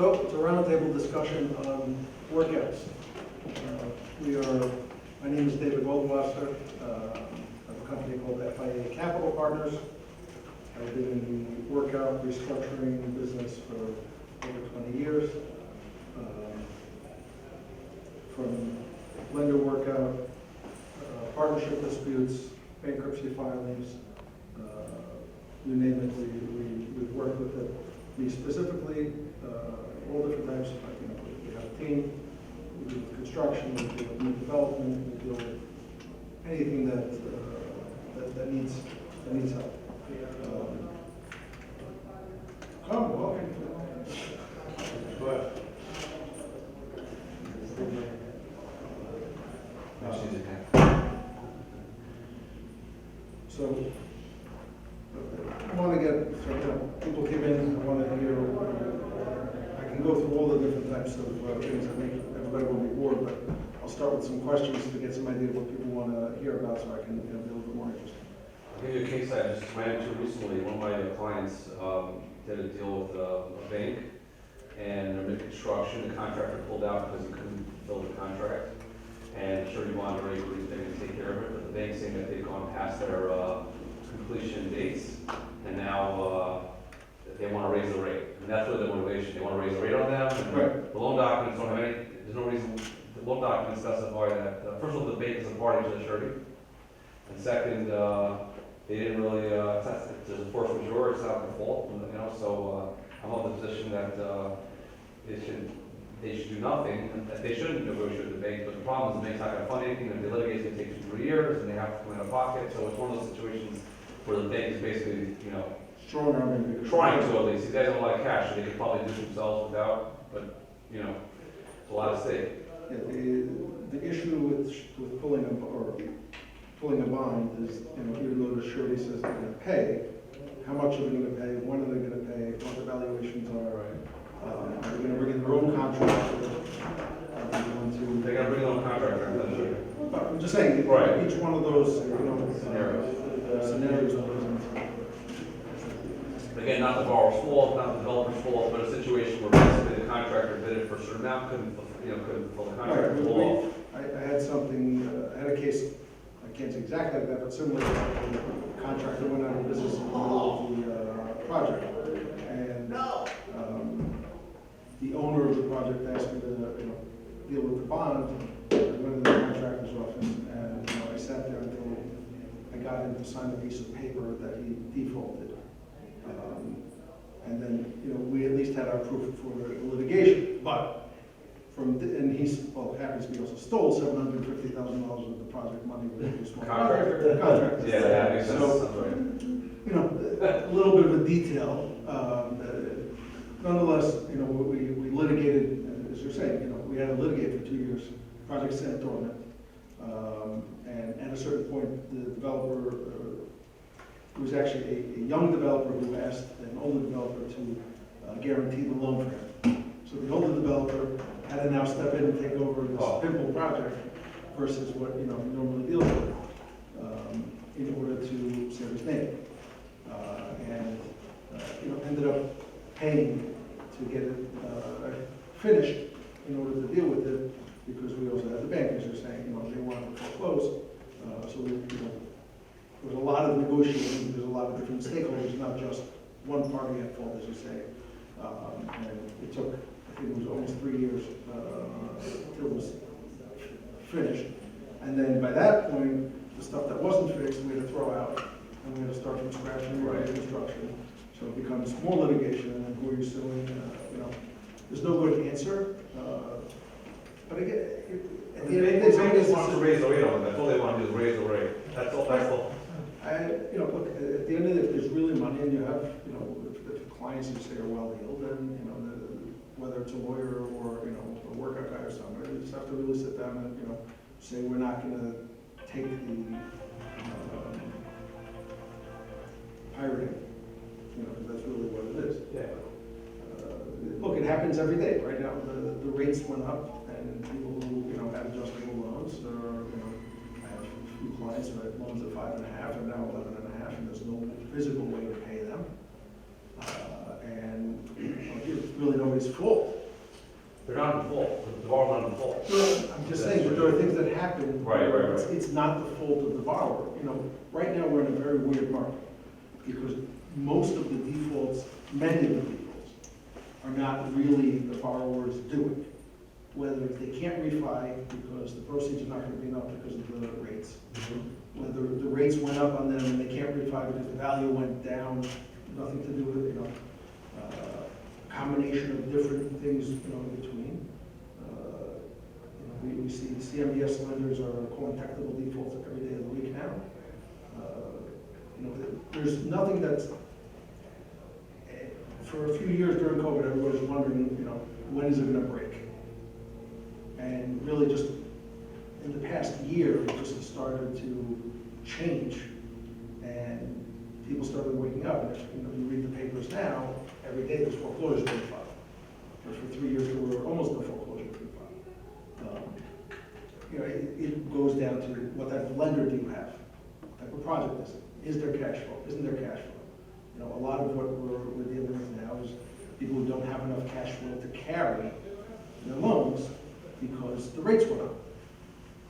So it's a roundtable discussion on workouts. My name is David Goldwasser. I have a company called FIA Capital Partners. I've been in the workout restructuring business for over 20 years. From lender workout, partnership disputes, bankruptcy filings, you name it, we've worked with it. Me specifically, all different types. We have a team. We do construction. We deal with new development. We deal with anything that needs help. Come, welcome. So I want to get, people came in, I want to hear, I can go through all the different types of things that make everybody will be bored, but I'll start with some questions to get some idea of what people want to hear about so I can be a little bit more interested. I'll give you a case I just ran into recently. One of my clients did a deal with a bank, and they're mid-construction. The contractor pulled out because he couldn't fulfill the contract. And sure, he wanted to rate what they can take care of it, but the bank's saying that they've gone past their completion dates, and now they want to raise the rate. And that's really the motivation. They want to raise the rate on them. And Right. The loan documents don't have any, there's no reason, the loan documents specify that, first of all, the bank is a party to the surety. And second, they didn't really, there's a force majeure, it's not their fault, so I'm of the position that they should do nothing, and that they shouldn't negotiate with the bank, but the problem is the bank's not going to fund anything, and if they litigate, it's going to take 2 to 3 years, and they have to come out of pocket, so it's one of those situations where the bank is basically, Strong arm. trying to at least. He has a lot of cash, so they could probably do it themselves without, but, it's a lot at stake. Yeah, the issue with pulling a bond is, even though the surety says they're going to pay, how much are they going to pay, when are they going to pay, what the valuations are, are they going to bring in their own contract? They got to bring their own contractor, that's sure. But I'm just saying, Right. each one of those, scenarios. Again, not the borrower's fault, not the developer's fault, but a situation where basically the contractor bid it for a certain amount, couldn't fulfill the contract, Right, pull off. I had something, I had a case, I can't say exactly like that, but similar, the contractor went out of business in the middle of the project. And the owner of the project asked me to, deal with the bond. I went to the contractor's office, and I sat there until I got him to sign a piece of paper that he defaulted. And then, we at least had our proof for the litigation, but and happens to be also stole $750,000 of the project money with a small Contractor? Contractor. Yeah, that makes sense, So, that's right. a little bit of a detail. Nonetheless, we litigated, as you're saying, we had to litigate for 2 years. Project sat dormant. And at a certain point, the developer, it was actually a young developer who asked an older developer to guarantee the loan for him. So the older developer had to now step in and take over this pimple project versus what he normally deals with in order to save his name. Ended up paying to get it finished in order to deal with it, because we also had the bank, as you're saying, they wanted to foreclose. So there was a lot of negotiating. There's a lot of different stakeholders, not just one party at fault, as you say. And it took, I think it was almost 3 years till it was finished. And then by that point, the stuff that wasn't fixed, we had to throw out, and we had to start from scratch and rewrite construction. So it becomes more litigation, and then who are you suing? There's no good answer. But again, at the end of the day, They just want to raise the rate on it. That's all they want to do is raise the rate. That's all. Look, at the end of it, if there's really money, and you have, if the clients you say are well-heeled, then, whether it's a lawyer or, a workout guy or somebody, you just have to really sit down and, say, we're not going to take the pirating, because that's really what it is. Yeah. Look, it happens every day. Right now, the rates went up, and people who, had adjustable loans, or, I have a few clients who had loans at 5.5 and now 11.5, and there's no physical way to pay them. And there's really no way always full. They're not in default, the borrower's not in default. I'm just saying, but there are things that happen. Right. It's not the fault of the borrower. You know, right now, we're in a very weird market, because most of the defaults, many of the defaults, are not really the borrower's doing. Whether they can't refi because the proceeds are not gonna be enough because of the rates. Whether the rates went up on them and they can't refi because the value went down, nothing to do with it, you know. Combination of different things, you know, in between. We see the CMBS lenders are calling technical defaults every day of the week now. You know, there's nothing that's, for a few years during COVID, everybody was wondering, you know, when is it gonna break? And really just in the past year, it just started to change, and people started waking up. And if, you know, you read the papers now, every day there's foreclosures being filed. But for 3 years, there were almost no foreclosures being filed. You know, it goes down to what type of lender do you have? What type of project is it? Is there cash flow? Isn't there cash flow? You know, a lot of what we're dealing with now is people who don't have enough cash flow to carry their loans because the rates went up.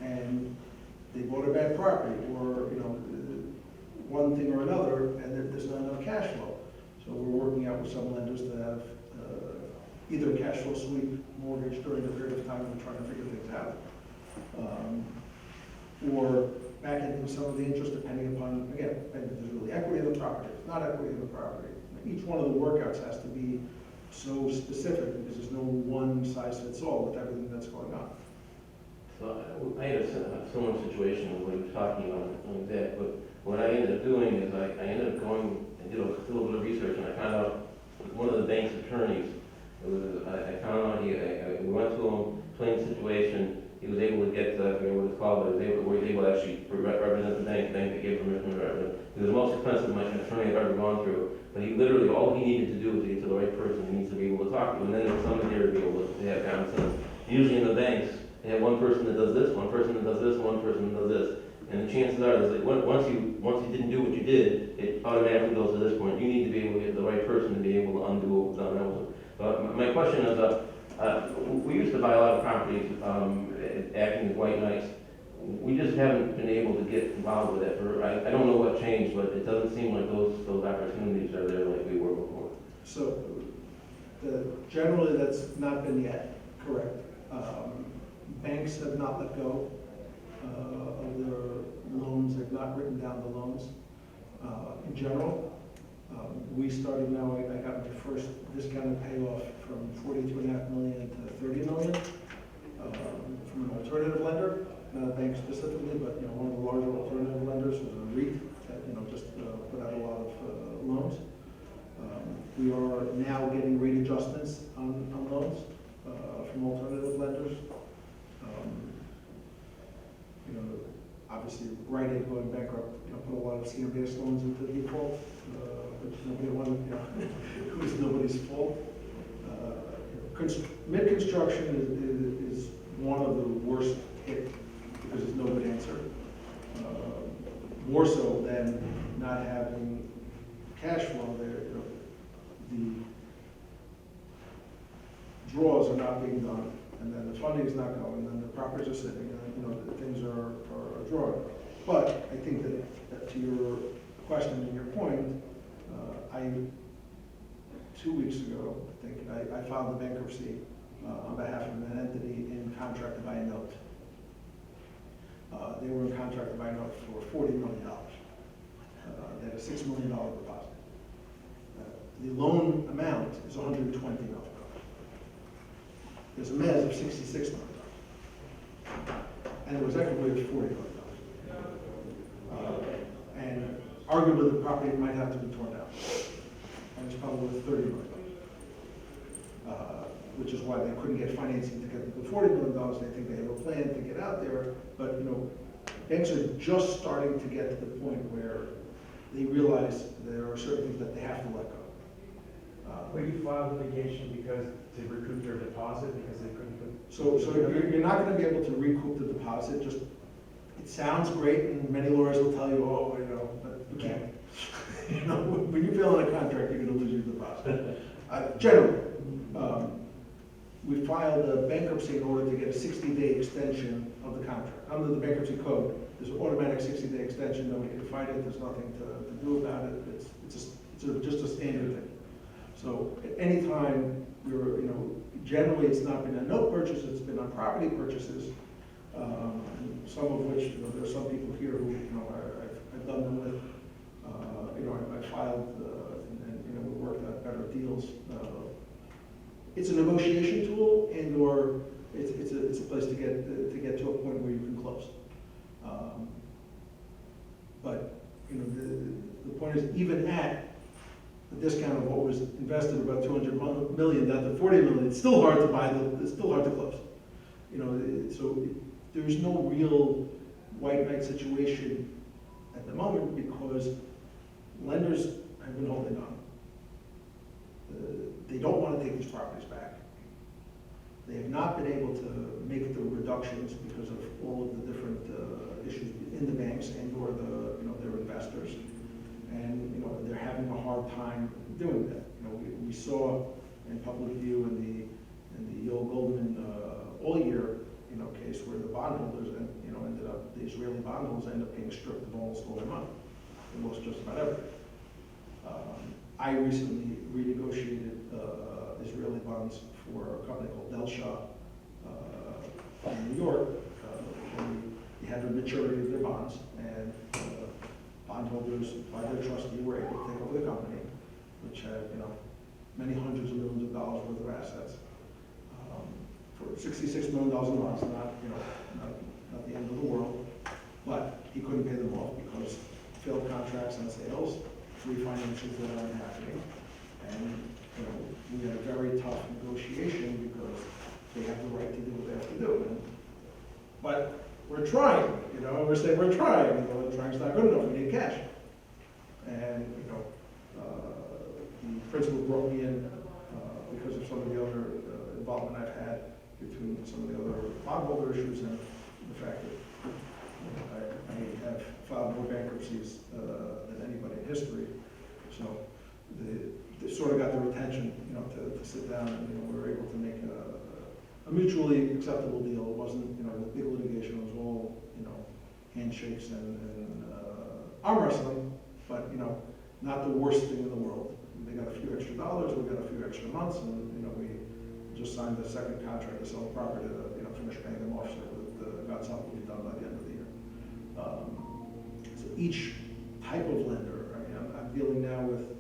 And they bought a bad property, or, you know, one thing or another, and there's not enough cash flow. So we're working out with some lenders that have either a cash flow sweep mortgage during the period of time we're trying to figure things out, or back into some of the interest depending upon, again, if there's really equity in the property, if there's not equity in the property. Each one of the workouts has to be so specific because there's no one size fits all with everything that's going on. So I had a similar situation with what he was talking about like that, but what I ended up doing is I ended up going and did a little bit of research, and I found out one of the bank's attorneys, I found out we went to him, plain situation, he was able to get, I forget what it's called, but he was able to actually represent the bank that gave permission to represent. He was the most expensive attorney I've ever gone through, but he literally, all he needed to do was get to the right person he needs to be able to talk to, and then there's somebody there to be able to have common sense. Usually in the banks, they have one person that does this, one person that does this, one person that does this. And the chances are that once you didn't do what you did, it automatically goes to this point. You need to be able to get the right person to be able to undo what was done. But my question is, we used to buy a lot of properties acting as white knights. We just haven't been able to get involved with it. I don't know what changed, but it doesn't seem like those opportunities are there like we were before. So generally that's not been yet correct. Banks have not let go of their loans, they've not written down the loans. In general, we started now, I got my first discounted payoff from $42.5 million to $30 million from an alternative lender, not a bank specifically, but you know, one of the larger alternative lenders was a REIT that just put out a lot of loans. We are now getting rate adjustments on loans from alternative lenders. You know, obviously, Rite Aid going bankrupt, you know, put a lot of CMBS loans into default, which nobody wanted, you know, it was nobody's fault. Mid-construction is one of the worst hit because there's no good answer. More so than not having cash flow there, you know, the draws are not being done, and then the funding is not going, and then the properties are sitting, and you know, the things are drawing. But I think that to your question and your point, 2 weeks ago, I think, I filed a bankruptcy on behalf of an entity in contract to buy a note. They were in contract to buy a note for $40 million. They had a $6 million deposit. The loan amount is $120 million. There's a mezz of $66 million. And there was equity of $40 million. And arguably the property might have to be torn down. And it's probably worth $30 million. Which is why they couldn't get financing to get the $40 million. They think they have a plan to get out there, but you know, banks are just starting to get to the point where they realize there are certain things that they have to let go. Well, you filed litigation because to recoup their deposit because they couldn't put. So you're not going to be able to recoup the deposit. Just it sounds great, and many lawyers will tell you, oh, you know, but you can't. You know, when you fill in a contract, you're going to lose your deposit. Generally, we filed a bankruptcy in order to get a 60-day extension of the contract. Under the bankruptcy code, there's an automatic 60-day extension, nobody can fight it, there's nothing to do about it, it's just a standard thing. So at any time, generally it's not been on note purchase, it's been on property purchases, some of which, there are some people here who, I've done them with, I filed, and we worked out better deals. It's a negotiation tool, and/or it's a place to get to a point where you can close. But the point is, even at the discount of what was invested, about 200 million down to 40 million, it's still hard to buy. It's still hard to close. So there's no real white knight situation at the moment because lenders have been holding on. They don't want to take these properties back. They have not been able to make the reductions because of all of the different issues in the banks and/or their investors, and they're having a hard time doing that. We saw in public view in the old Goldman all year case where the bondholders ended up, the Israeli bondholders ended up being stripped of almost all their money. They lost just about everything. I recently renegotiated Israeli bonds for a company called Delsha in New York. We had the maturity of their bonds, and bondholders, by their trustee, were able to take over the company, which had many hundreds of millions of dollars worth of assets for $66 million in loss. Not the end of the world, but he couldn't pay them off because failed contracts and sales, refinances that aren't happening, and we had a very tough negotiation because they have the right to do what they have to do. But we're trying, we're saying we're trying, and trying's not good enough, we need cash. And the principal brought me in because of some of the other involvement I've had between some of the other bondholder issues and the fact that I have filed more bankruptcies than anybody in history. So they sort of got their attention, to sit down, and we were able to make a mutually acceptable deal. It wasn't, the big litigation. It was all, handshakes and arm wrestling, but not the worst thing in the world. They got a few extra dollars, we got a few extra months, and we just signed the second contract to sell the property to finish paying them off. So that got something to be done by the end of the year. So each type of lender, I'm dealing now with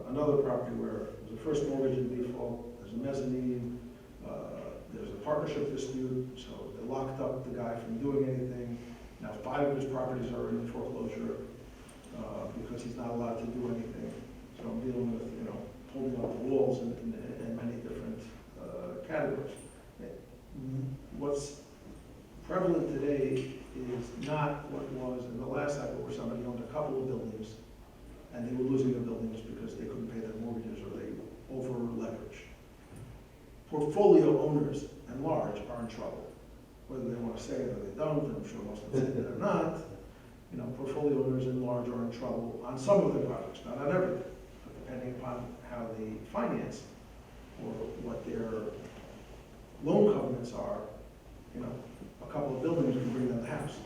another property where there's a first mortgage in default, there's a mezzanine, there's a partnership dispute, so they locked up the guy from doing anything. Now 5 of his properties are in foreclosure because he's not allowed to do anything. So I'm dealing with, holding up the walls in many different categories. What's prevalent today is not what was in the last cycle where somebody owned a couple of buildings and they were losing their buildings because they couldn't pay their mortgages or they over-leveraged. Portfolio owners at large are in trouble. Whether they want to say it or they don't, I'm sure most of them say they're not. Portfolio owners in large are in trouble on some of their projects, not on everything, but depending upon how they finance or what their loan covenants are, a couple of buildings can bring down the house.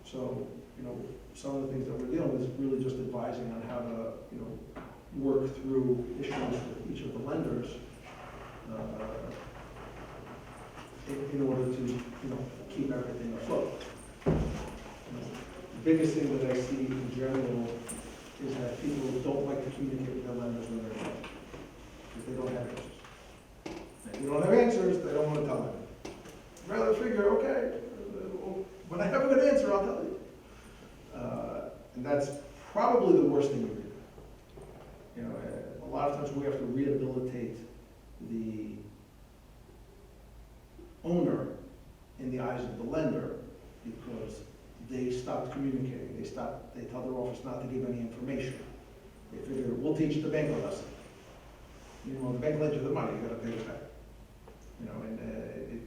So, some of the things that we're dealing with is really just advising on how to, work through issues with each of the lenders in order to, keep everything afloat. The biggest thing that I see in general is that people don't like to communicate with their lenders when they're in trouble, because they don't have answers. If you don't have answers, they don't want to tell them. Rather figure, okay, when I have a good answer, I'll tell you. And that's probably the worst thing you can do. A lot of times we have to rehabilitate the owner in the eyes of the lender because they stopped communicating. They tell their office not to give any information. They figure, we'll teach the bank a lesson. The bank lent you the money, you gotta pay it back. And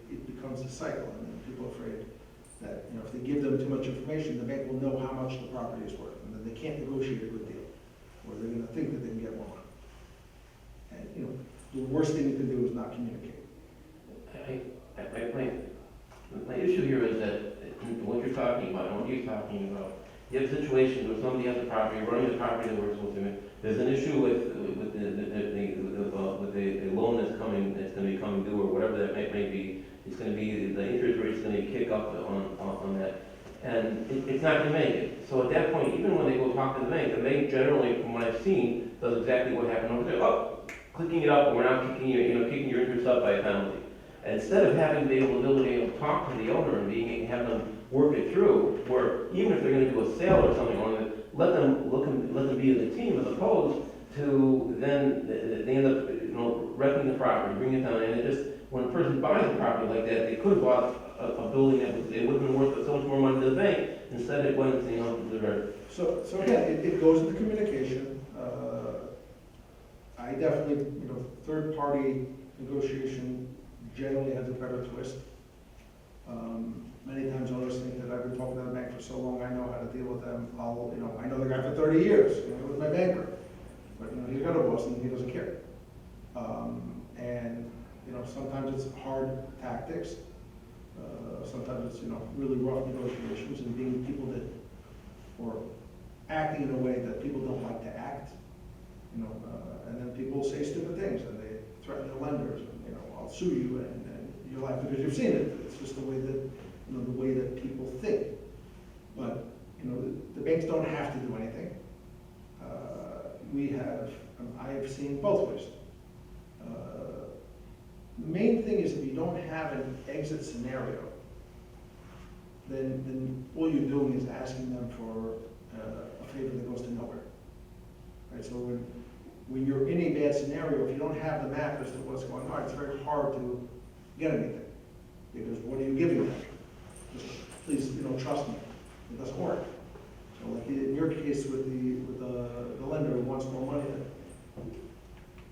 it becomes a cycle, and people are afraid that, if they give them too much information, the bank will know how much the property is worth, and then they can't negotiate a good deal, or they're gonna think that they can get more money. And, the worst thing you can do is not communicate. My issue here is that what you're talking about, and what you're talking about, you have situations where somebody has a property, running the property that works with them. There's an issue with the loan that's coming, that's gonna be coming due, or whatever that may be. It's gonna be, the interest rate's gonna kick up on that. And it's not gonna make it. So at that point, even when they go talk to the bank generally, from what I've seen, does exactly what happened over there. Oh, clicking it up, and we're now kicking your interest up by a penalty. And instead of having the ability to talk to the owner and have them work it through, where even if they're gonna do a sale or something on it, let them be the team, as opposed to then they end up, wrecking the property, bringing it down, and it just, when a person buys a property like that, they could have bought a building that it would have been worth so much more money to the bank, instead it went, to the very. So again, it goes into communication. I definitely, third-party negotiation generally has a better twist. Many times owners think that I've been talking to the bank for so long, I know how to deal with them. I know the guy for 30 years, with my banker. But, he's got a boss and he doesn't care. And, sometimes it's hard tactics. Sometimes it's, really rough negotiations and being people that, or acting in a way that people don't like to act. And then people say stupid things and they threaten their lenders and, I'll sue you and you're like, because you've seen it. It's just the way that people think. But, the banks don't have to do anything. I have seen both ways. The main thing is if you don't have an exit scenario, then all you're doing is asking them for a favor that goes to nowhere. Right? So when you're in a bad scenario, if you don't have the map as to what's going on, it's very hard to get anything. Because what are you giving them? Just please, trust me. It doesn't work. So like in your case with the lender who wants more money,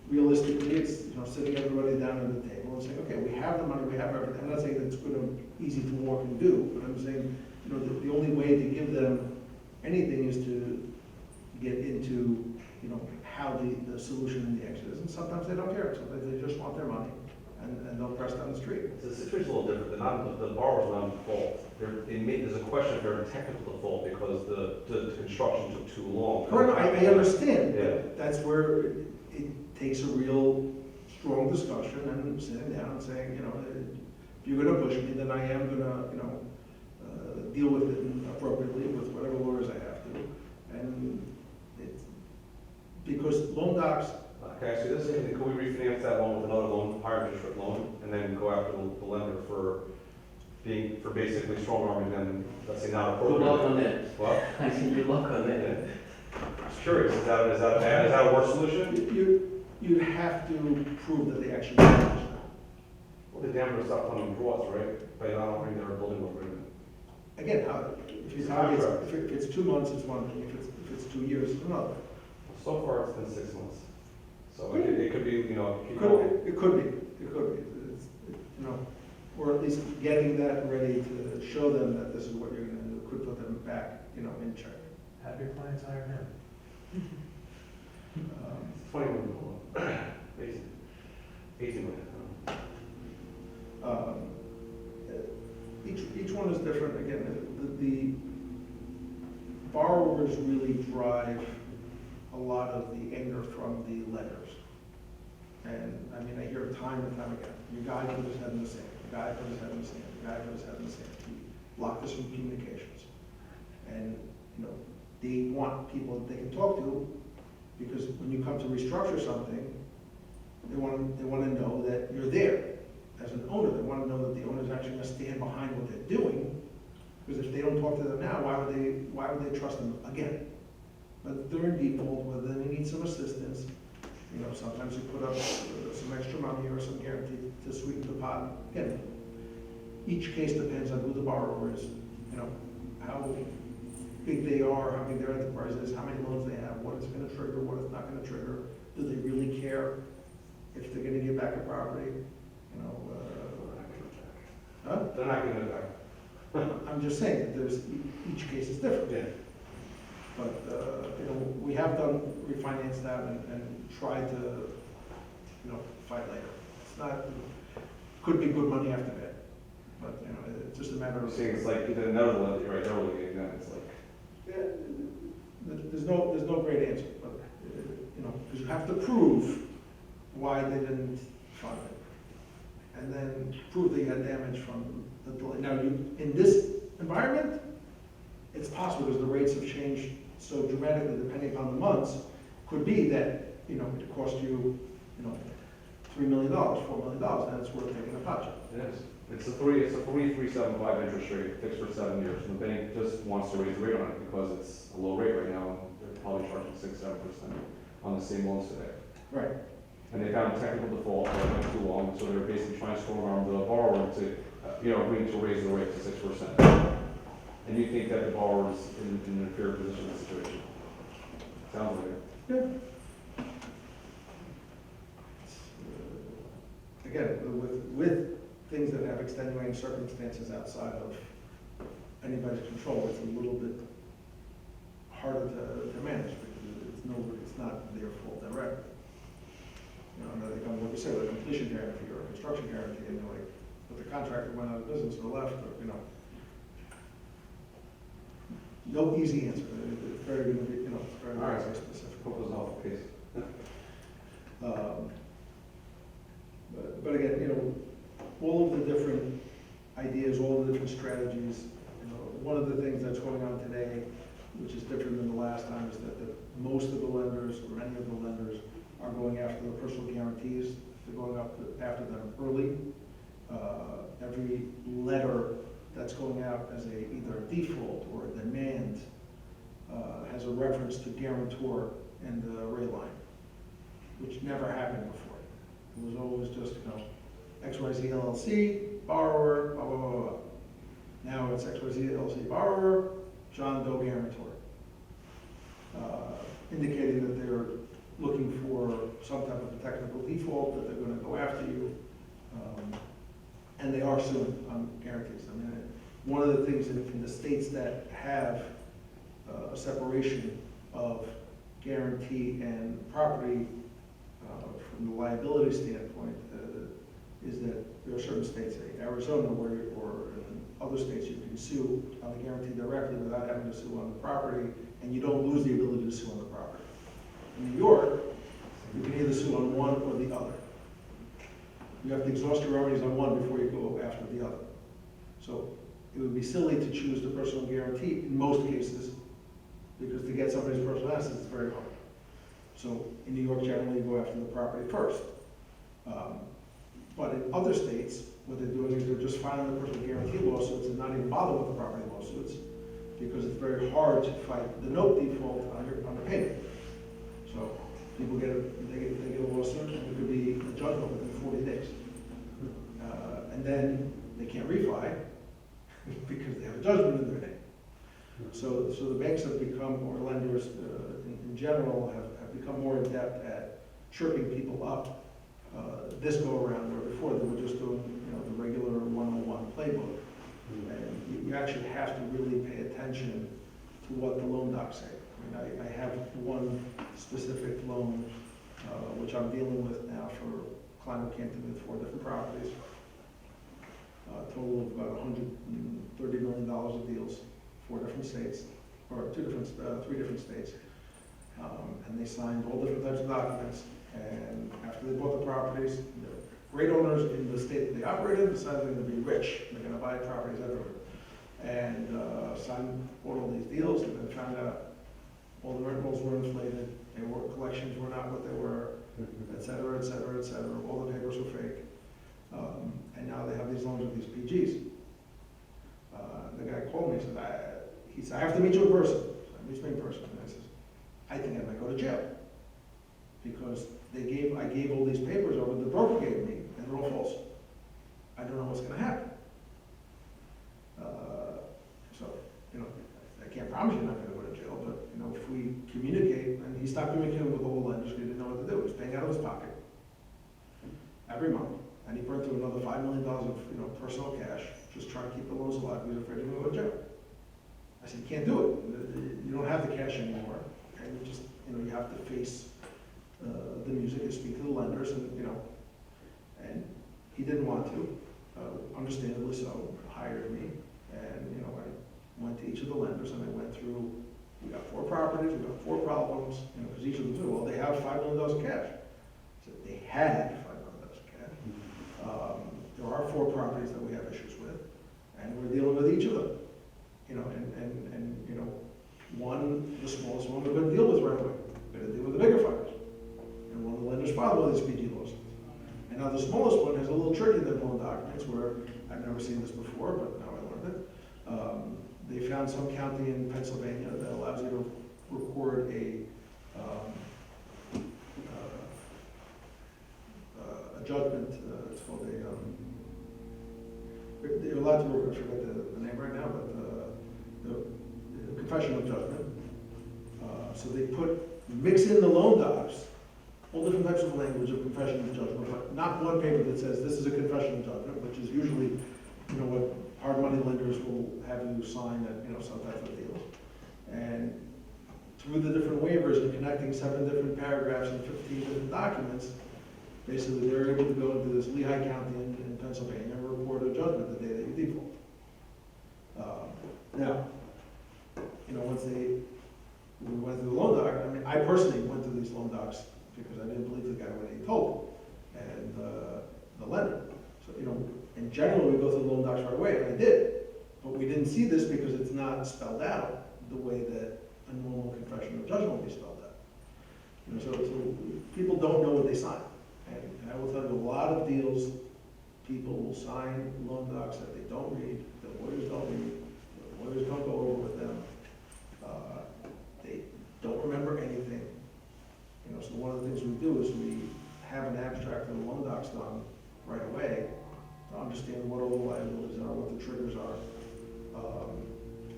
realistically, it's, sitting everybody down at the table and saying, okay, we have the money, we have everything. I'm not saying that it's good and easy to walk and do, but I'm saying, the only way to give them anything is to get into, how the solution and the exit is. And sometimes they don't care. Sometimes they just want their money and they'll press down the street. So the situation's a little different. The borrower's not in default. There's a question if they're in technical default because the construction took too long. Correct, I understand, Yeah. but that's where it takes a real strong discussion and sitting down and saying, if you're gonna push me, then I am gonna, deal with it appropriately with whatever lawyers I have to. And it's, because loan docs, Can I ask you this? Can we refinance that loan with another loan, higher interest rate loan, and then go after the lender for basically strong arming them, let's say not Good appropriate? luck on that. What? I see good luck on that. I'm just curious, is that a worse solution? you have to prove that they actually managed it. Well, the dam will stop funding draws, right? By not offering their building agreement. Again, if it's 2 months, it's one thing. If it's 2 years, it's another. So far, it's been 6 months. So it could be, keep It going. could be. It's, or at least getting that ready to show them that this is what you're gonna do, could put them back, in check. Have your clients hire him. It's 21 million. Basically. 18 million. Each one is different. Again, the borrowers really drive a lot of the anger from the lenders. And I hear it time and time again. Your guy put his head in the sand. Your guy put his head in the sand. Your guy put his head in the sand. He blocked us from communications. And, they want people that they can talk to, because when you come to restructure something, they want to know that you're there. As an owner, they want to know that the owner is actually going to stand behind what they're doing, because if they don't talk to them now, why would they trust them again? But they're in default, whether they need some assistance, sometimes you put up some extra money or some guarantee to sweeten the pot. Again, each case depends on who the borrower is, how big they are, how big their enterprise is, how many loans they have, what it's going to trigger, what it's not going to trigger. Do they really care if they're going to give back a property? They're not giving it back. I'm just saying that each case is different. Yeah. But, we have done refinance that and tried to, fight later. It's not, could be good money after that. But, you know, it's just a matter I'm of. saying it's like the Netherlands, right, they're looking at it's like, Yeah, there's no great answer, but, you know, because you have to prove why they didn't fund it. And then prove they had damage from the delay. Now, in this environment, it's possible because the rates have changed so dramatically depending upon the months. Could be that, you know, it cost you, you know, $3 million, $4 million, and it's worth taking a project. it is. It's a 3.75 interest rate, fixed for 7 years, and the bank just wants to raise the rate on it because it's a low rate right now. They're probably charging 6-7% on the same loans today. Right. And they found a technical default that went too long, so they're basically trying to strong arm the borrower to, agree to raise the rate to 6%. And you think that the borrower is in a fair position in this situation? Sounds like it. Yeah. Again, with things that have extenuating circumstances outside of anybody's control, it's a little bit harder to manage because it's not their fault directly. You know, they come, like you said, with a completion guarantee or a construction guarantee, and they're like, but the contractor went out of business or left, or, you know. No easy answer. It's very, you know, it's very, All right. very specific. Hope it was a helpful case. But again, you know, all of the different ideas, all of the different strategies, you know, one of the things that's going on today, which is different than the last time, is that most of the lenders, or many of the lenders, are going after the personal guarantees. They're going after them early. Every letter that's going out as either a default or a demand has a reference to guarantor in the rate line, which never happened before. It was always just, you know, XYZ LLC, borrower, blah, blah, blah, blah. Now it's XYZ LLC, borrower, John Doe guarantor. Indicating that they're looking for some type of a technical default, that they're gonna go after you. And they are suing on guarantees. I mean, one of the things in the states that have a separation of guarantee and property from the liability standpoint is that there are certain states, like Arizona, or in other states, you can sue on the guarantee directly without having to sue on the property, and you don't lose the ability to sue on the property. In New York, you can either sue on one or the other. You have to exhaust your remedies on one before you go after the other. So it would be silly to choose the personal guarantee in most cases, because to get somebody's personal assets is very hard. So in New York, generally, you go after the property first. But in other states, what they're doing is they're just filing the personal guarantee lawsuits and not even bother with the property lawsuits, because it's very hard to fight the note default on the payment. So people get a lawsuit, and it could be a judgment within 40 days. And then they can't refi because they have a judgment in their name. So the banks have become, or lenders in general, have become more adept at tripping people up this go around, where before they were just doing, you know, the regular 101 playbook. And you actually have to really pay attention to what the loan docs say. I mean, I have one specific loan, which I'm dealing with now for Climate Canton with 4 different properties. Total of about $130 million of deals, 4 different states, or 3 different states. And they signed all different types of documents. And after they bought the properties, the great owners in the state that they operate in decided they're going to be rich. They're going to buy properties everywhere. And signed all these deals, and then found out all the rent rolls were inflated, collections were not what they were, et cetera, et cetera, et cetera. All the papers were fake. And now they have these loans with these PGs. The guy called me and said, I have to meet you in person. So I meet you in person. And I said, I think I might go to jail. Because I gave all these papers over, the broker gave me, and they're all false. I don't know what's going to happen. So, you know, I can't promise you're not going to go to jail, but, you know, if we communicate, and he stopped communicating with the whole lenders because he didn't know what to do. He was paying out of his pocket every month, and he burned through another $5 million of, you know, personal cash, just trying to keep the loans alive because he was afraid he was going to go to jail. I said, you can't do it. You don't have the cash anymore, and you just, you know, you have to face the music and speak to the lenders, and, you know, and He didn't want to, understandably so, hired me, and, you know, I went to each of the lenders and I went through, we got 4 properties, we got 4 problems, you know, because each of them said, well, they have $5 million in cash. So they had $5 million in cash. There are 4 properties that we have issues with, and we're dealing with each of them. You know, and you know, one, the smallest one, we couldn't deal with right away. We had to deal with the bigger fires. And one of the lenders filed all these PG lawsuits. And now the smallest one has a little trick in their loan documents where, I've never seen this before, but now I learned it. They found some county in Pennsylvania that allows you to record a judgment, it's called you're allowed to work, I forget the name right now, but the confession of judgment. So they mix in the loan docs, all different types of language of confession of judgment, but not one paper that says this is a confession of judgment, which is usually, you know, what hard money lenders will have you sign at, you know, some type of deal. And through the different waivers and connecting 7 different paragraphs and 15 different documents, basically they're able to go into this Lehigh County in Pennsylvania and report a judgment the day that you default. Now, you know, once we went through the loan doc, I mean, I personally went through these loan docs because I didn't believe the guy when he told me, and the lender. So, you know, in general, we go through the loan docs right away, and I did. But we didn't see this because it's not spelled out the way that a normal confession of judgment would be spelled out. You know, so people don't know what they sign. And I will tell you, a lot of deals, people will sign loan docs that they don't read, the lawyers don't read, the lawyers don't go over with them. They don't remember anything. You know, so one of the things we do is we have an abstract of the loan docs done right away to understand what all the liabilities are, what the triggers are,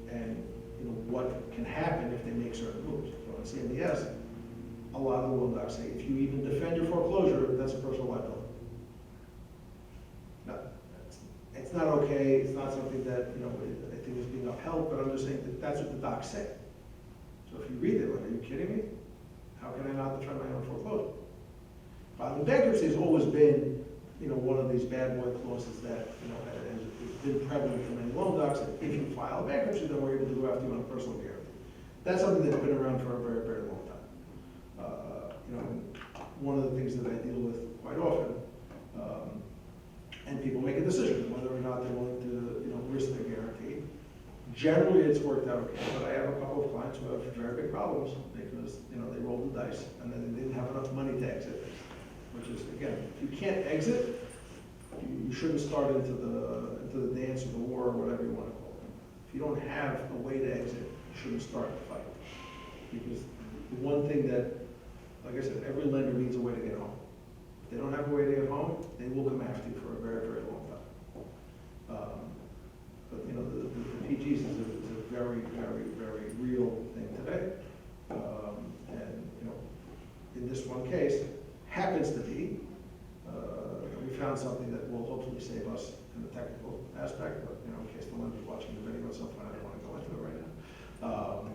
and you know what can happen if they make certain moves. So in CMBS, a lot of the loan docs say if you even defend your foreclosure, that's a personal liability. Now, it's not okay. It's not something that, you know, I think is being upheld, but I'm just saying that that's what the docs say. So if you read it, like, are you kidding me? How can I not defend my own foreclosure? Filing bankruptcy has always been, you know, one of these bad boy clauses that, you know, has been prevalent in many loan docs. That if you file a bankruptcy, then we're able to go after you on a personal guarantee. That's something that's been around for a very, very long time. You know, one of the things that I deal with quite often, and people make a decision whether or not they're willing to, you know, risk their guarantee. Generally, it's worked out okay, but I have a couple of clients who have very big problems because, you know, they rolled the dice and then they didn't have enough money to exit, which is, again, if you can't exit, you shouldn't start into the dance or the war or whatever you want to call it. If you don't have a way to exit, you shouldn't start the fight. Because the one thing that, like I said, every lender needs a way to get home. If they don't have a way to get home, they will come after you for a very, very long time. But you know, the PGs is a very, very, very real thing today. And you know, in this one case, happens to be, we found something that will hopefully save us in the technical aspect, but you know, in case the lender's watching the video at some point, I don't want to go into it right now.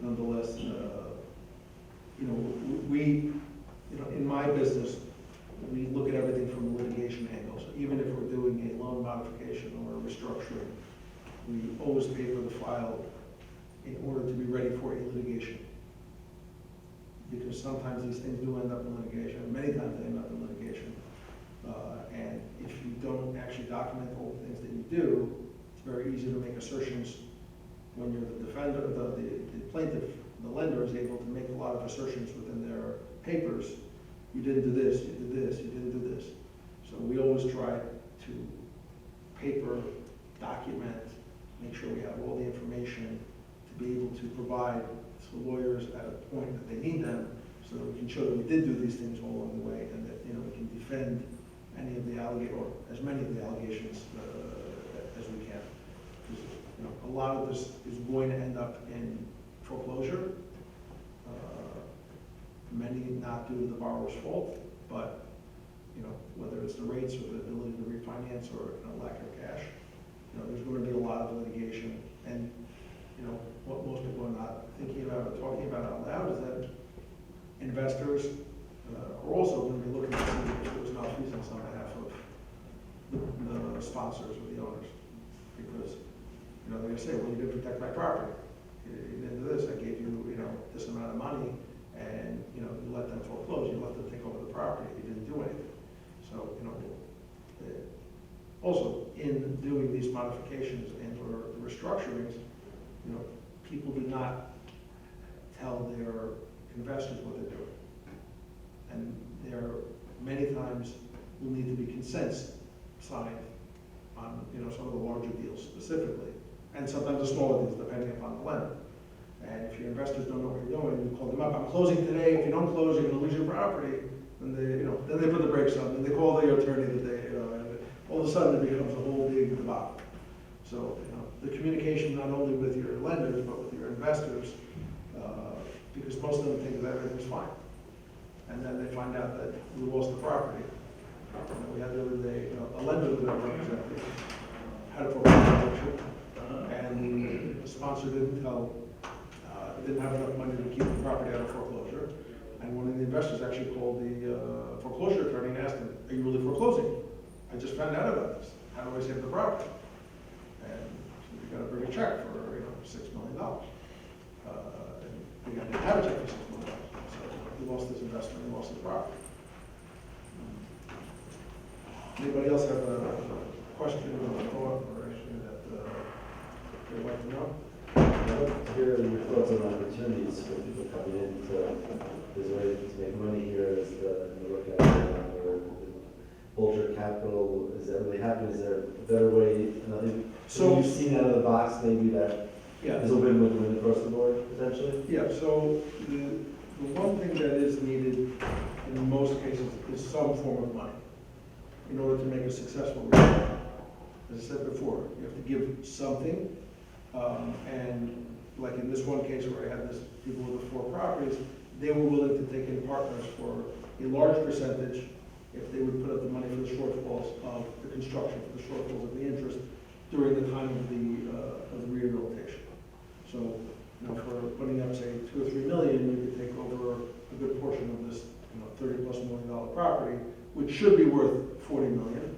Nonetheless, you know, you know, in my business, we look at everything from a litigation angle. So even if we're doing a loan modification or a restructuring, we always paper the file in order to be ready for a litigation. Because sometimes these things do end up in litigation, many times they end up in litigation. And if you don't actually document all the things that you do, it's very easy to make assertions when you're the defender, the plaintiff, the lender is able to make a lot of assertions within their papers. You didn't do this, you did this, you didn't do this. So we always try to paper, document, make sure we have all the information to be able to provide to lawyers at a point that they need them, so that we can show that we did do these things all along the way, and that, you know, we can defend any of the or as many of the allegations as we can. Because, you know, a lot of this is going to end up in foreclosure. Many not due to the borrower's fault, but you know, whether it's the rates or the ability to refinance or, you know, lack of cash, you know, there's going to be a lot of litigation. And you know, what most people are not thinking about or talking about out loud is that investors are also going to be looking to see if there was malfeasance on behalf of the sponsors or the owners. Because, you know, they're going to say, well, you didn't protect my property. You didn't do this, I gave you, you know, this amount of money, and, you know, you let them foreclose, you let them take over the property, you didn't do anything. So, you know, also, in doing these modifications and or restructurings, you know, people do not tell their investors what they're doing. And there many times will need to be consents signed on, you know, some of the larger deals specifically, and sometimes the smaller deals, depending upon the lender. And if your investors don't know what you're doing, you call them up, I'm closing today, if you don't close, you're gonna lose your property, then they, you know, then they put the brakes on, and they call the attorney that they, you know, and all of a sudden it becomes a whole big debacle. So, you know, the communication not only with your lenders, but with your investors, because most of them think that everything's fine. And then they find out that we lost the property. You know, we had the other day, you know, a lender that I represented had a foreclosure, and the sponsor didn't have enough money to keep the property out of foreclosure. And one of the investors actually called the foreclosure attorney and asked him, are you really foreclosing? I just found out about this. How do I save the property? And so we got to bring a check for, you know, $6 million. And we got to have a check for $6 million. So he lost his investment, he lost his property. Anybody else have a question or a thought or anything that they'd like to know? I'd love to hear your thoughts on opportunities for people coming in to, there's a way to make money here, is the workout or vulture capital, is that really happening? Is there a better way, another, So- you've seen out of the box maybe that Yeah. is a win-win-win across the board potentially? Yeah, so the one thing that is needed in most cases is some form of money in order to make a successful restructuring. As I said before, you have to give something, and like in this one case where I had this people with the 4 properties, they were willing to take in partners for a large percentage if they would put up the money for the shortfalls of the construction, for the shortfalls of the interest during the time of the rehabilitation. So, you know, for putting up, say, $2 or $3 million, you could take over a good portion of this, you know, $30+ million property, which should be worth $40 million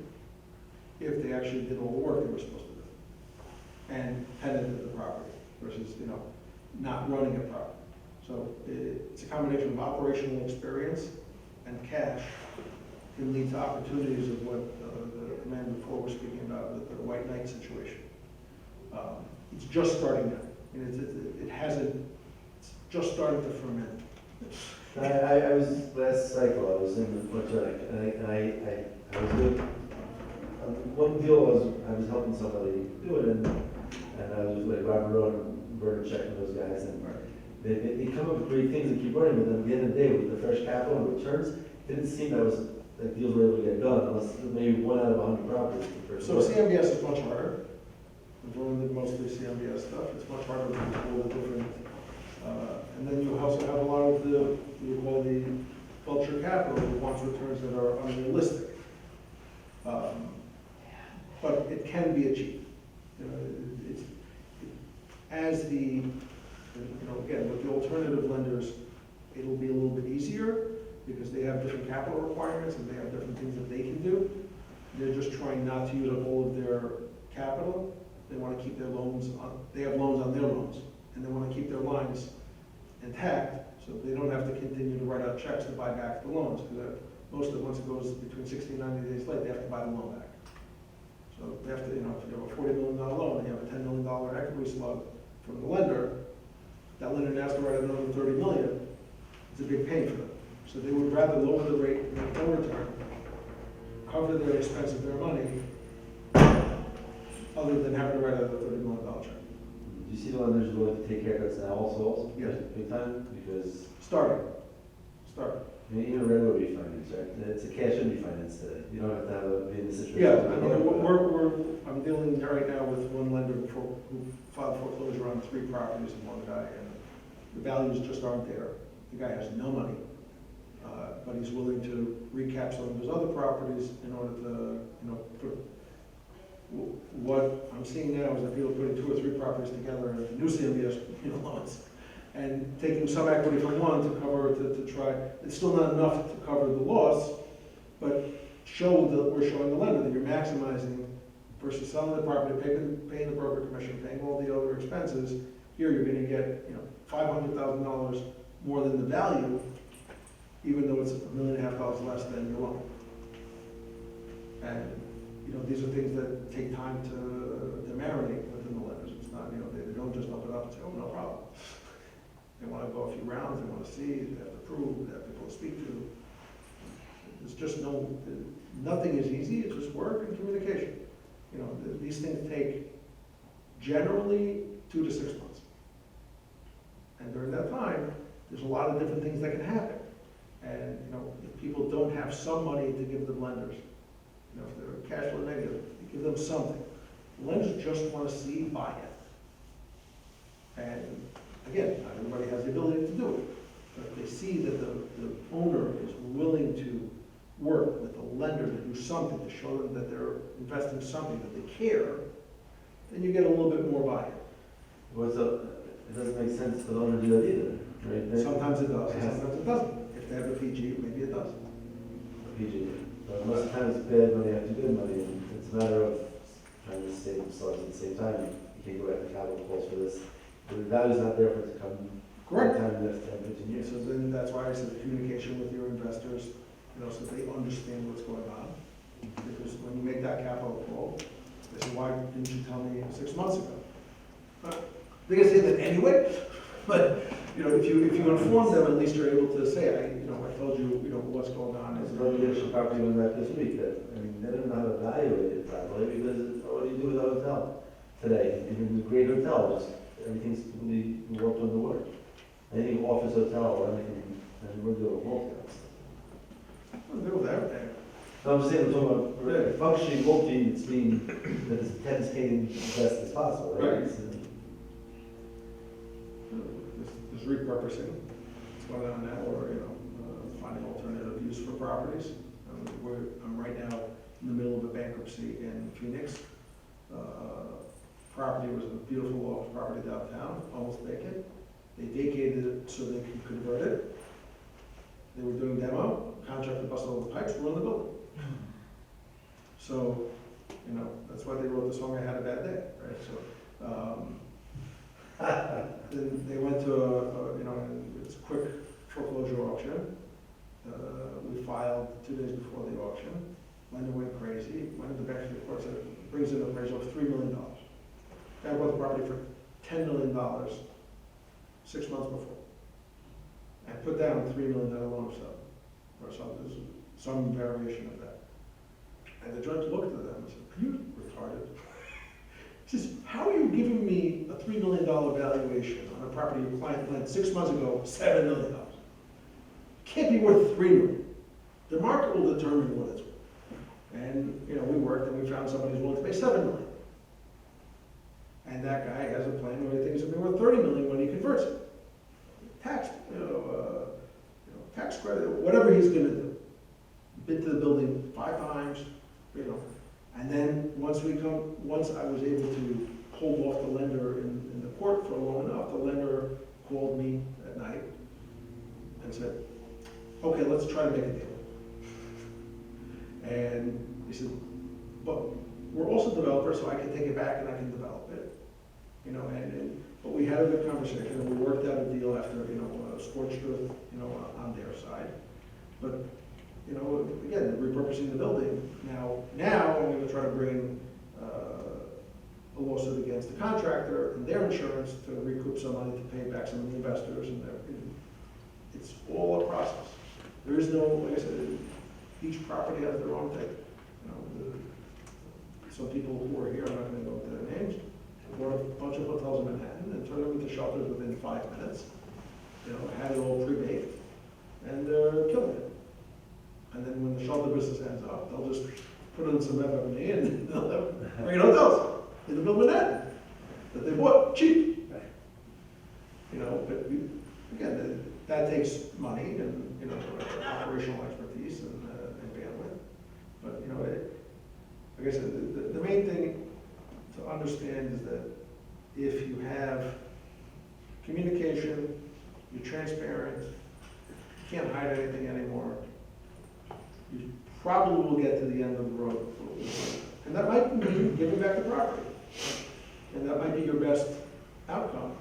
if they actually did all the work they were supposed to do and tenanted the property versus, you know, not running a property. So it's a combination of operational experience and cash can lead to opportunities of what the man before was speaking about with the White Knight situation. It's just starting now. And it hasn't, it's just starting to ferment. I was, last cycle, I was in the electronic, and I was doing, one deal I was helping somebody do it, and I was like Robert Rowan and Bernard Check and those guys, and they come up with great things and keep running, but then at the end of the day, with the fresh capital and returns, it didn't seem that was, like deals were able to get done, unless maybe 1 out of 100 properties. So CMBS is much harder. We've did mostly CMBS stuff. It's much harder with all the different, and then you also have a lot of the, you call the vulture capital, who wants returns that are unrealistic. But it can be achieved. You know, as the, you know, again, with the alternative lenders, it'll be a little bit easier because they have different capital requirements and they have different things that they can do. They're just trying not to use up all of their capital. They want to keep their loans on, they have loans on their loans, and they want to keep their lines intact, so they don't have to continue to write out checks to buy back the loans, because most of it, once it goes between 60 and 90 days late, they have to buy the loan back. So they have to, you know, if you have a $40 million loan, and you have a $10 million equity slug from the lender, that lender now has to write another $30 million, it's a big pain for them. So they would rather lower the rate, make no return, cover their expense of their money, other than having to write out a $30 million check. Do you see the lenders willing to take haircuts now also? Yes. Big time? Because, Starting. I mean, even regular refinance, right? It's a cash-in refinance today. You don't have to have a, be in the situation. Yeah, I mean, I'm dealing right now with one lender who filed foreclosure on 3 properties and one guy, and the values just aren't there. The guy has no money, but he's willing to recap some of his other properties in order to, you know, put. What I'm seeing now is that people are putting 2 or 3 properties together in new CMBS loans, and taking some equity from one to cover, to try, it's still not enough to cover the loss, but show that we're showing the lender that you're maximizing versus selling the property, paying the broker commission, paying all the other expenses. Here, you're gonna get, you know, $500,000 more than the value, even though it's $1.5 million less than your loan. And, you know, these are things that take time to marinate within the lenders. It's not, you know, they don't just open up and say, oh, no problem. They wanna go a few rounds, they wanna see, they have to prove, they have people to speak to. There's just nothing is easy, it's just work and communication. You know, these things take generally 2 to 6 months. And during that time, there's a lot of different things that can happen. And, you know, if people don't have some money to give the lenders, you know, if they're cash flow negative, you give them something. The lenders just want to see buy-in. And again, not everybody has the ability to do it. But if they see that the owner is willing to work with the lender to do something, to show them that they're investing something, that they care, then you get a little bit more buy-in. Well, so it doesn't make sense for the owner to do that either, right? Sometimes it does, and sometimes it doesn't. If they have a PG, maybe it does. PG. But most of the time it's bad money after good money, and it's a matter of trying to save themselves at the same time. You can't go after capital calls for this. The value's not there for it to come. Correct. Time in the next 10, 15 years. So then that's why I said communication with your investors, you know, so they understand what's going on. Because when you make that capital call, they say, why didn't you tell me 6 months ago? They can say that anyway, but, you know, if you inform them, at least you're able to say, I told you, you know, what's going on. There's no leadership property on that this week that, I mean, they don't know how to evaluate it properly because what do you do with a hotel today? Even a great hotel, just everything's completely warped underwater. Anything office hotel or anything, and we're doing multi. What do with everything? So I'm just saying, we're talking about functioning multi, it's mean that the tenants paying the best as possible, right? Right. There's repurposing, it's going on now, or, you know, finding alternative use for properties. I'm right now in the middle of a bankruptcy in Phoenix. Property was a beautiful office property downtown, almost vacant. They vacated it so they could convert it. They were doing demo, contractor busted all the pipes, ruined the building. So, you know, that's why they wrote the song, I Had a Bad Day, right? So, then they went to you know, it's a quick foreclosure auction. We filed 2 days before the auction. Lender went crazy, went into the bankruptcy court, said it brings in an appraisal of $3 million. Guy bought the property for $10 million 6 months before. And put down a $3 million loan or something, some variation of that. And the judge looked at them and said, are you retarded? He says, how are you giving me a $3 million valuation on a property your client lent 6 months ago, $7 million? Can't be worth $3 million. The market will determine what it's worth. And, you know, we worked and we found somebody who's willing to pay $7 million. And that guy has a plan where he thinks it'll be worth $30 million when he converts it. Tax, tax credit, whatever he's gonna do. Bid to the building 5 times, you know. And then once I was able to hold off the lender in the court for long enough, the lender called me at night and said, okay, let's try to make a deal. And he said, but we're also developers, so I can take it back and I can develop it. You know, but we had a good conversation and we worked out a deal after, you know, scorched earth, you know, on their side. But, you know, again, repurposing the building. Now I'm gonna try to bring a lawsuit against the contractor and their insurance to recoup some money to pay back some of the investors and it's all a process. There is no, like I said, each property has their own thing. You know, some people who are here, I'm not gonna go into their names, bought a bunch of hotels in Manhattan and turned them into shelters within 5 minutes. You know, had it all pre-made, and they're killing it. And then when the shelter business ends up, they'll just put in some FF&E and they'll have great hotels in the middle of Manhattan that they bought cheap. You know, but again, that takes money and, you know, operational expertise and bandwidth. But, you know, like I said, the main thing to understand is that if you have communication, transparent, you can't hide anything anymore. You probably will get to the end of the road. And that might mean giving back the property. And that might be your best outcome.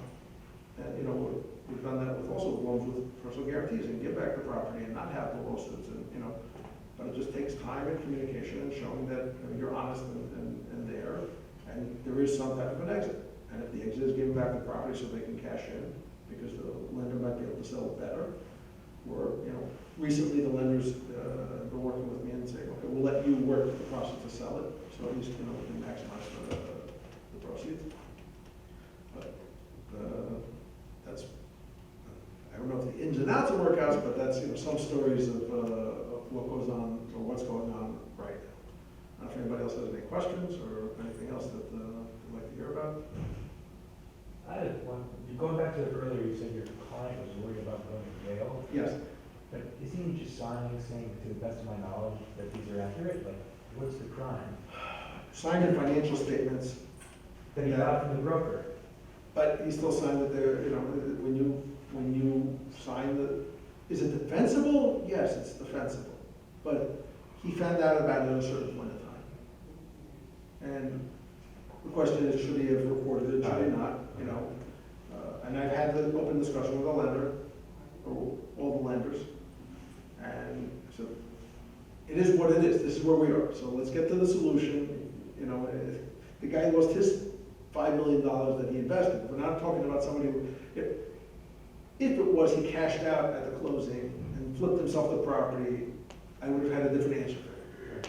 And, you know, we've done that with also loans with personal guarantees and give back the property and not have the lawsuits and, you know, but it just takes time and communication and showing that you know, you're honest and there, and there is some type of an exit. And if the exit is giving back the property so they can cash in, because the lender might be able to sell it better, or, you know, recently the lenders have been working with me and saying, okay, we'll let you work the process to sell it, so at least, you know, we can maximize the proceeds. But that's, I don't know if the ins and outs of workouts, but that's, you know, some stories of what goes on, or what's going on right now. I don't know if anybody else has any questions, or anything else that you'd like to hear about? I had one, going back to earlier, you said your client was worried about going to jail, Yes. but isn't he just signing, saying, to the best of my knowledge, that these are accurate? Like, what's the crime? Signed in financial statements, That he got from the broker? but he still signed that there, you know, when you sign the, is it defensible? Yes, it's defensible. But he found out about it at a certain point in time. And the question is, should he have reported it, should he not, you know? And I've had the open discussion with the lender, or all the lenders, and so it is what it is, this is where we are, so let's get to the solution. You know, if the guy lost his $5 million that he invested, we're not talking about somebody who, if it was he cashed out at the closing and flipped himself the property, I would have had a different answer for him.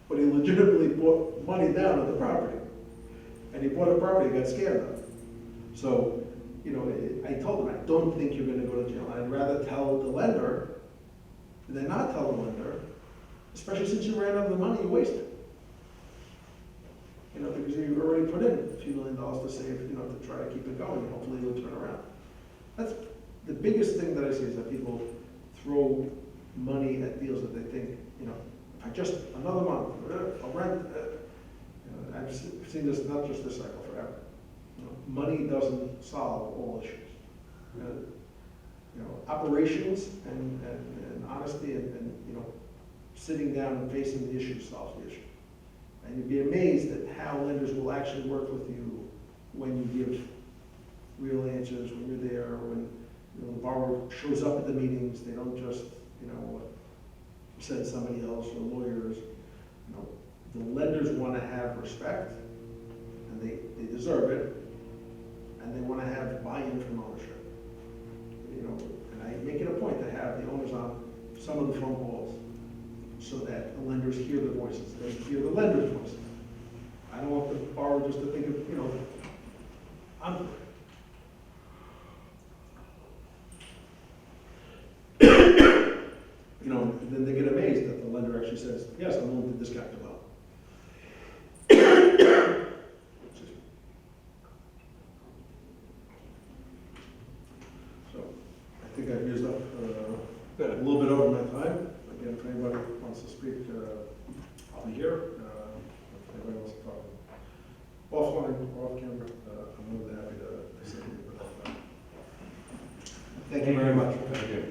But he legitimately bought money down on the property. And he bought a property, got scammed on. So, you know, I told him, I don't think you're gonna go to jail. I'd rather tell the lender than not tell the lender, especially since you ran out of the money you wasted. You know, because you already put in a few $1 million to save, you know, to try to keep it going, and hopefully it'll turn around. That's the biggest thing that I see, is that people throw money at deals that they think, you know, if I just, another month, I'll rent, you know, I've seen this, not just this cycle, forever. You know, money doesn't solve all issues. You know, operations and honesty and, you know, sitting down and facing the issue solves the issue. And you'd be amazed at how lenders will actually work with you when you give real answers, when you're there, when, you know, the borrower shows up at the meetings. They don't just, you know, send somebody else or lawyers. You know, the lenders want to have respect, and they deserve it, and they want to have buy-in from ownership. You know, and I make it a point to have the owners on some of the phone calls, so that the lenders hear the voices, they hear the lender's voices. I don't want the borrower just to think of, you know, I'm, you know, then they get amazed that the lender actually says, yes, I'm willing to discount the loan. So, I think I've used up a little bit over my time. Again, if anybody wants to speak, I'll be here. If anybody wants to talk offline or off camera, I'm more than happy to say anything about that. Thank you very much. Thank you.